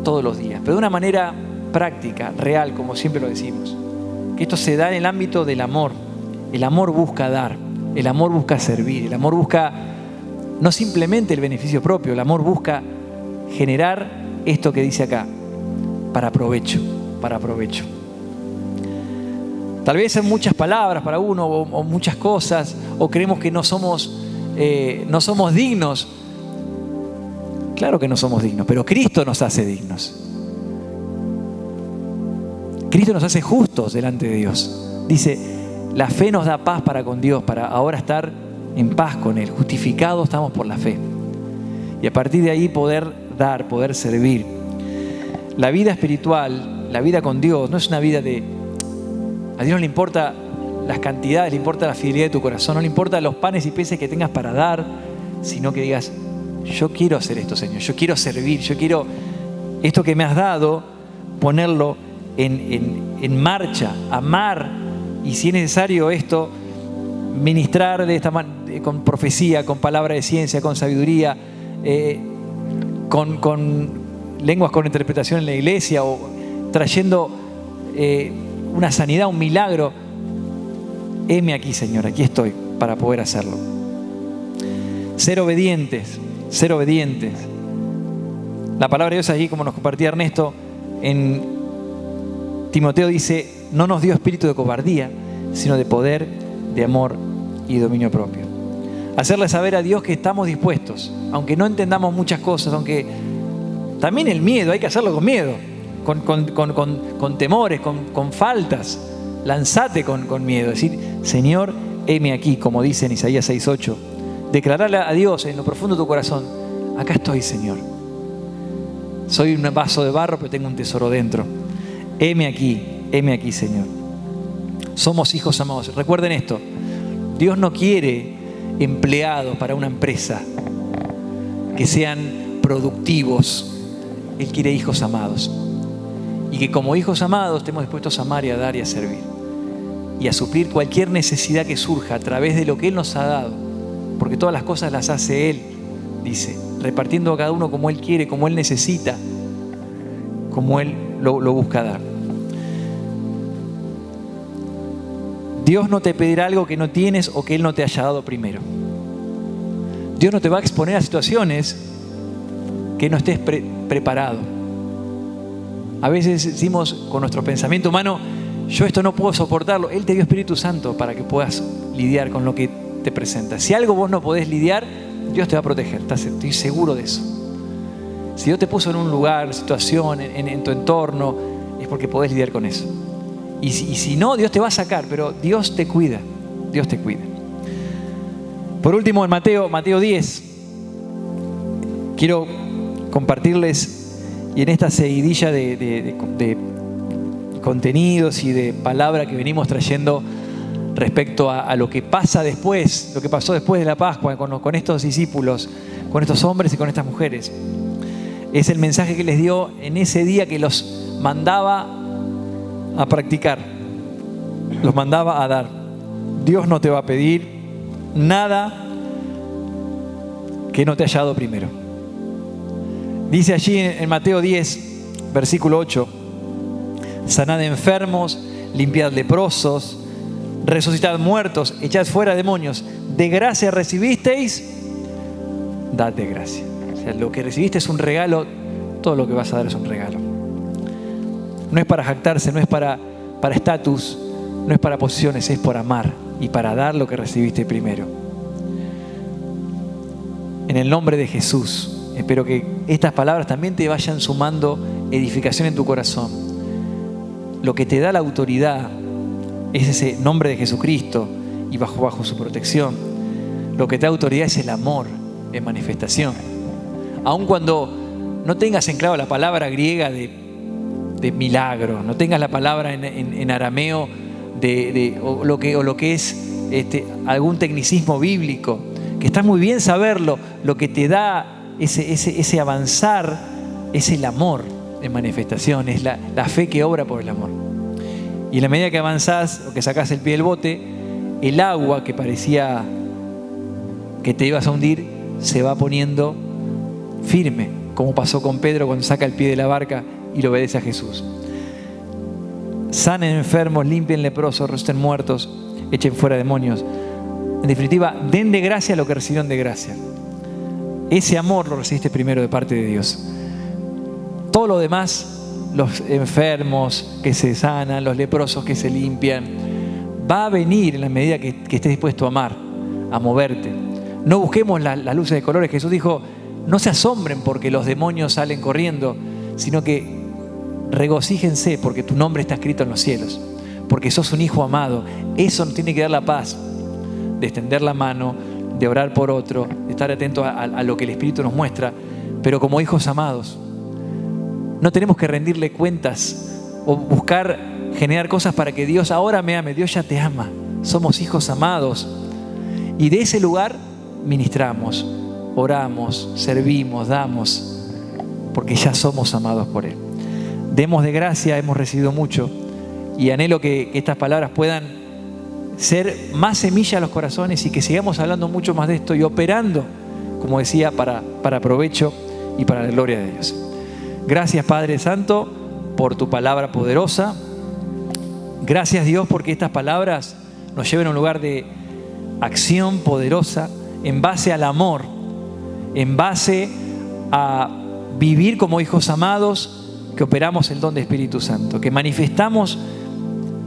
todos los días. Pero de una manera práctica, real, como siempre lo decimos. Que esto se da en el ámbito del amor. El amor busca dar, el amor busca servir, el amor busca no simplemente el beneficio propio, el amor busca generar esto que dice acá, para provecho. Tal vez son muchas palabras para uno o muchas cosas, o creemos que no somos dignos. Claro que no somos dignos, pero Cristo nos hace dignos. Cristo nos hace justos delante de Dios. Dice, la fe nos da paz para con Dios, para ahora estar en paz con Él. Justificados estamos por la fe. Y a partir de ahí poder dar, poder servir. La vida espiritual, la vida con Dios, no es una vida de... A Dios no le importa las cantidades, le importa la fidelidad de tu corazón, no le importa los panes y peces que tengas para dar, sino que digas, yo quiero hacer esto, Señor, yo quiero servir, yo quiero esto que me has dado, ponerlo en marcha, amar, y si es necesario esto, ministrar de esta con profecía, con palabra de ciencia, con sabiduría, con lenguas con interpretación en la iglesia, o trayendo una sanidad, un milagro. Heme aquí, Señor, aquí estoy para poder hacerlo. Ser obedientes. La palabra de Dios allí, como nos compartía Ernesto, en Timoteo dice, no nos dio espíritu de cobardía, sino de poder, de amor y dominio propio. Hacerle saber a Dios que estamos dispuestos, aunque no entendamos muchas cosas, aunque también el miedo, hay que hacerlo con miedo, con temores, con faltas. Lanzate con miedo, decir, Señor, heme aquí, como dice en Isaías 6:8. Declararle a Dios en lo profundo de tu corazón, acá estoy, Señor. Soy un vaso de barro, pero tengo un tesoro dentro. Heme aquí, Señor. Somos hijos amados. Recuerden esto, Dios no quiere empleados para una empresa que sean productivos. Él quiere hijos amados. Y que como hijos amados estemos dispuestos a amar y a dar y a servir. Y a suplir cualquier necesidad que surja a través de lo que Él nos ha dado. Porque todas las cosas las hace Él, dice, repartiendo a cada uno como Él quiere, como Él necesita, como Él lo busca dar. Dios no te pedirá algo que no tienes o que Él no te haya dado primero. Dios no te va a exponer a situaciones que no estés preparado. A veces decimos con nuestro pensamiento humano, yo esto no puedo soportarlo. Él te dio Espíritu Santo para que puedas lidiar con lo que te presenta. Si algo vos no podés lidiar, Dios te va a proteger. Estoy seguro de eso. Si Dios te puso en un lugar, situación, en tu entorno, es porque podés lidiar con eso. Y si no, Dios te va a sacar, pero Dios te cuida. Dios te cuida. Por último, en Mateo 10, quiero compartirles, y en esta seguidilla de contenidos y de palabra que venimos trayendo respecto a lo que pasa después, lo que pasó después de la Pascua con estos discípulos, con estos hombres y con estas mujeres. Es el mensaje que les dio en ese día que los mandaba a practicar, los mandaba a dar. Dios no te va a pedir nada que no te haya dado primero. Dice allí en Mateo 10, versículo 8, sanad enfermos, limpiad leprosos, resucitad muertos, echad fuera demonios. De gracia recibisteis, dad de gracia. O sea, lo que recibiste es un regalo, todo lo que vas a dar es un regalo. No es para jactarse, no es para estatus, no es para posiciones, es por amar y para dar lo que recibiste primero. En el nombre de Jesús, espero que estas palabras también te vayan sumando edificación en tu corazón. Lo que te da la autoridad es ese nombre de Jesucristo y bajo su protección. Lo que te da autoridad es el amor en manifestación. Aun cuando no tengas en claro la palabra griega de milagro, no tengas la palabra en arameo o lo que es algún tecnicismo bíblico, que está muy bien saberlo, lo que te da ese avanzar es el amor en manifestación, es la fe que obra por el amor. Y en la medida que avanzás o que sacás el pie del bote, el agua que parecía que te ibas a hundir se va poniendo firme, como pasó con Pedro cuando saca el pie de la barca y le obedece a Jesús. Sanen enfermos, limpien leprosos, resuciten muertos, echen fuera demonios. En definitiva, den de gracia lo que recibieron de gracia. Ese amor lo recibiste primero de parte de Dios. Todo lo demás, los enfermos que se sanan, los leprosos que se limpian, va a venir en la medida que estés dispuesto a amar, a moverte. No busquemos las luces de colores. Jesús dijo, no se asombren porque los demonios salen corriendo, sino que regocíjense porque tu nombre está escrito en los cielos, porque sos un hijo amado. Eso nos tiene que dar la paz de extender la mano, de orar por otro, de estar atento a lo que el Espíritu nos muestra, pero como hijos amados. No tenemos que rendirle cuentas o buscar generar cosas para que Dios ahora me ame. Dios ya te ama. Somos hijos amados. Y de ese lugar ministramos, oramos, servimos, damos, porque ya somos amados por Él. Demos de gracia, hemos recibido mucho y anhelo que estas palabras puedan ser más semilla a los corazones y que sigamos hablando mucho más de esto y operando, como decía, para provecho y para la gloria de Dios. Gracias, Padre Santo, por tu palabra poderosa. Gracias, Dios, porque estas palabras nos lleven a un lugar de acción poderosa en base al amor, en base a vivir como hijos amados, que operamos el don de Espíritu Santo, que manifestamos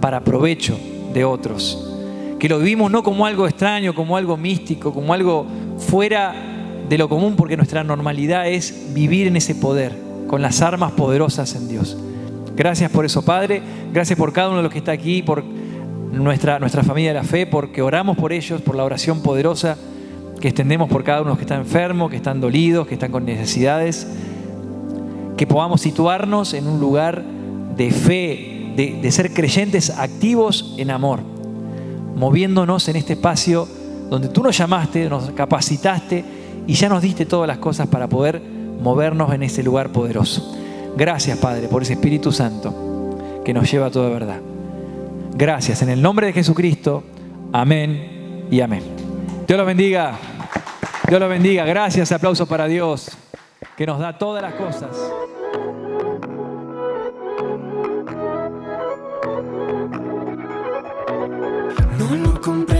para provecho de otros, que lo vivimos no como algo extraño, como algo místico, como algo fuera de lo común, porque nuestra normalidad es vivir en ese poder, con las armas poderosas en Dios. Gracias por eso, Padre. Gracias por cada uno de los que está aquí, por nuestra familia de la fe, porque oramos por ellos, por la oración poderosa que extendemos por cada uno de los que está enfermo, que están dolidos, que están con necesidades. Que podamos situarnos en un lugar de fe, de ser creyentes activos en amor, moviéndonos en este espacio donde tú nos llamaste, nos capacitaste y ya nos diste todas las cosas para poder movernos en ese lugar poderoso. Gracias, Padre, por ese Espíritu Santo que nos lleva a toda verdad. Gracias, en el nombre de Jesucristo. Amén y amén. Dios los bendiga. Dios los bendiga. Gracias, aplauso para Dios, que nos da todas las cosas.
no lo comprendo.